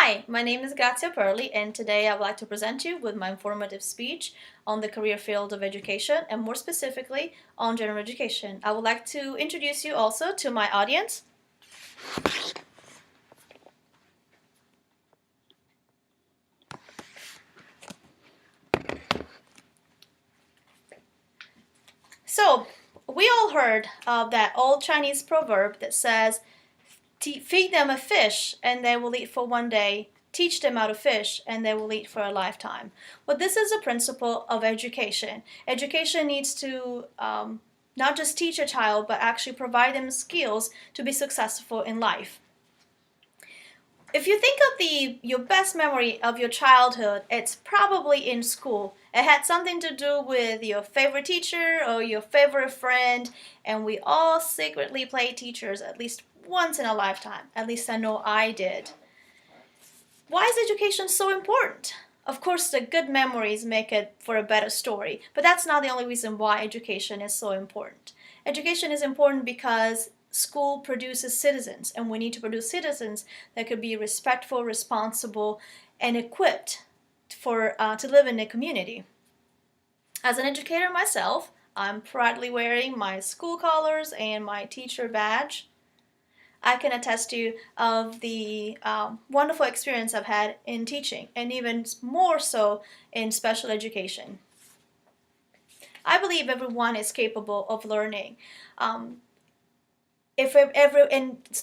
Hi, my name is Grazia Perli, and today I would like to present you with my informative speech on the career field of education, and more specifically on general education. I would like to introduce you also to my audience. So, we all heard of that old Chinese proverb that says, feed them a fish and they will eat for one day. Teach them how to fish and they will eat for a lifetime. Well, this is a principle of education. Education needs to not just teach a child, but actually provide them skills to be successful in life. If you think of your best memory of your childhood, it's probably in school. It had something to do with your favorite teacher or your favorite friend, and we all secretly play teachers at least once in a lifetime. At least I know I did. Why is education so important? Of course, the good memories make it for a better story, but that's not the only reason why education is so important. Education is important because school produces citizens, and we need to produce citizens that could be respectful, responsible, and equipped to live in a community. As an educator myself, I'm proudly wearing my school colors and my teacher badge. I can attest to you of the wonderful experience I've had in teaching, and even more so in special education. I believe everyone is capable of learning. And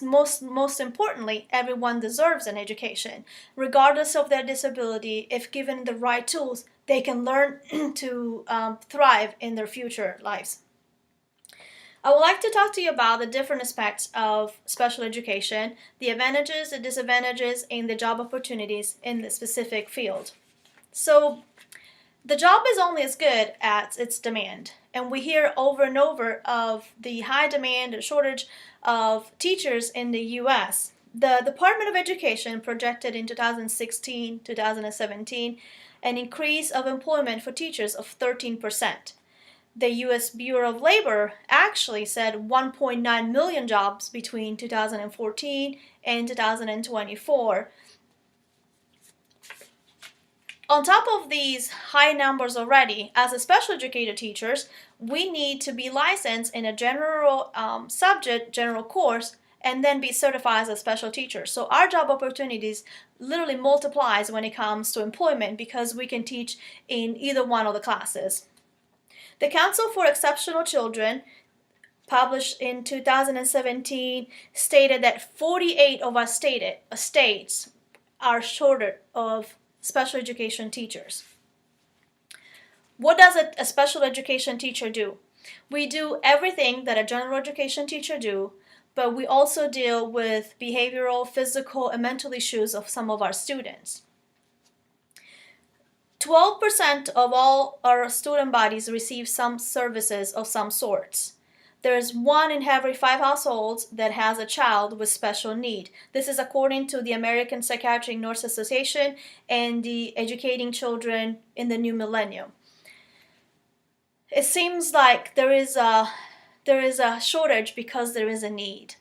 most importantly, everyone deserves an education, regardless of their disability. If given the right tools, they can learn to thrive in their future lives. I would like to talk to you about the different aspects of special education, the advantages, the disadvantages, and the job opportunities in the specific field. So, the job is only as good as its demand, and we hear over and over of the high demand and shortage of teachers in the U.S. The Department of Education projected in 2016-2017 an increase of employment for teachers of 13%. The U.S. Bureau of Labor actually said 1.9 million jobs between 2014 and 2024. On top of these high numbers already, as a special educator teachers, we need to be licensed in a general subject, general course, and then be certified as a special teacher. So our job opportunities literally multiplies when it comes to employment because we can teach in either one of the classes. The Council for Exceptional Children, published in 2017, stated that 48 of our states are short of special education teachers. What does a special education teacher do? We do everything that a general education teacher do, but we also deal with behavioral, physical, and mental issues of some of our students. 12% of all our student bodies receive some services of some sorts. There's 1 in every 5 households that has a child with special need. This is according to the American Psychiatric Nurse Association and the Educating Children in the New Millennium. It seems like there is a shortage because there is a need.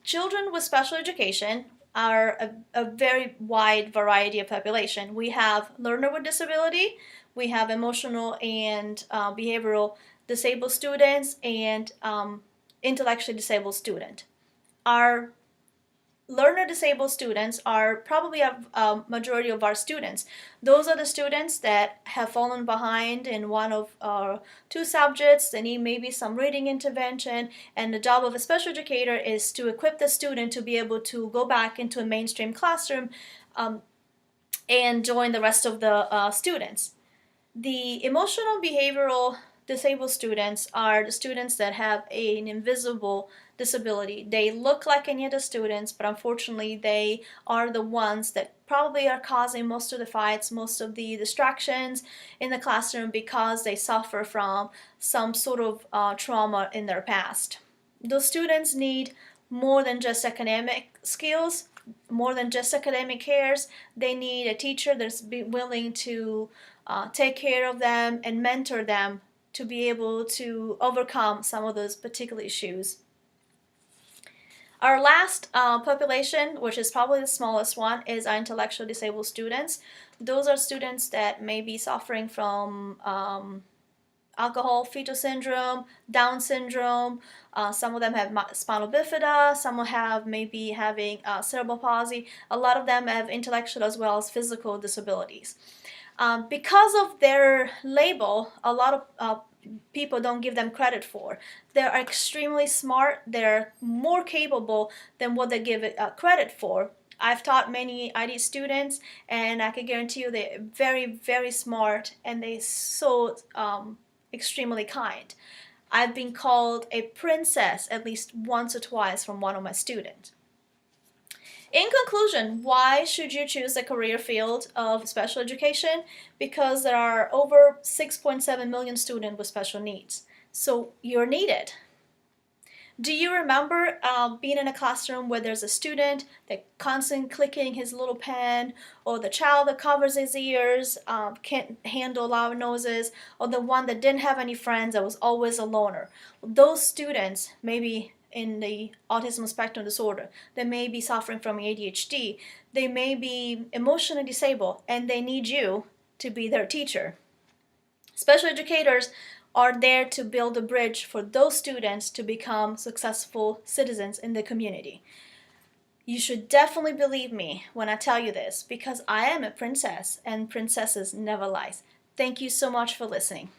Children with special education are a very wide variety of population. We have learner with disability, we have emotional and behavioral disabled students, and intellectually disabled student. Our learner disabled students are probably a majority of our students. Those are the students that have fallen behind in one of 2 subjects. They need maybe some reading intervention, and the job of a special educator is to equip the student to be able to go back into a mainstream classroom and join the rest of the students. The emotional behavioral disabled students are the students that have an invisible disability. They look like any other students, but unfortunately they are the ones that probably are causing most of the fights, most of the distractions in the classroom because they suffer from some sort of trauma in their past. Those students need more than just academic skills, more than just academic cares. They need a teacher that's willing to take care of them and mentor them to be able to overcome some of those particular issues. Our last population, which is probably the smallest one, is our intellectually disabled students. Those are students that may be suffering from alcohol fetal syndrome, Down syndrome. Some of them have spinal bifida. Some will have maybe having cerebral palsy. A lot of them have intellectual as well as physical disabilities. Because of their label, a lot of people don't give them credit for. They're extremely smart. They're more capable than what they give it credit for. I've taught many ID students, and I can guarantee you they're very, very smart, and they're so extremely kind. I've been called a princess at least once or twice from one of my students. In conclusion, why should you choose the career field of special education? Because there are over 6.7 million students with special needs. So you're needed. Do you remember being in a classroom where there's a student that constantly clicking his little pen, or the child that covers his ears, can't handle loud noises, or the one that didn't have any friends that was always a loner? Those students, maybe in the autism spectrum disorder, they may be suffering from ADHD, they may be emotionally disabled, and they need you to be their teacher. Special educators are there to build a bridge for those students to become successful citizens in the community. You should definitely believe me when I tell you this, because I am a princess and princesses never lie. Thank you so much for listening.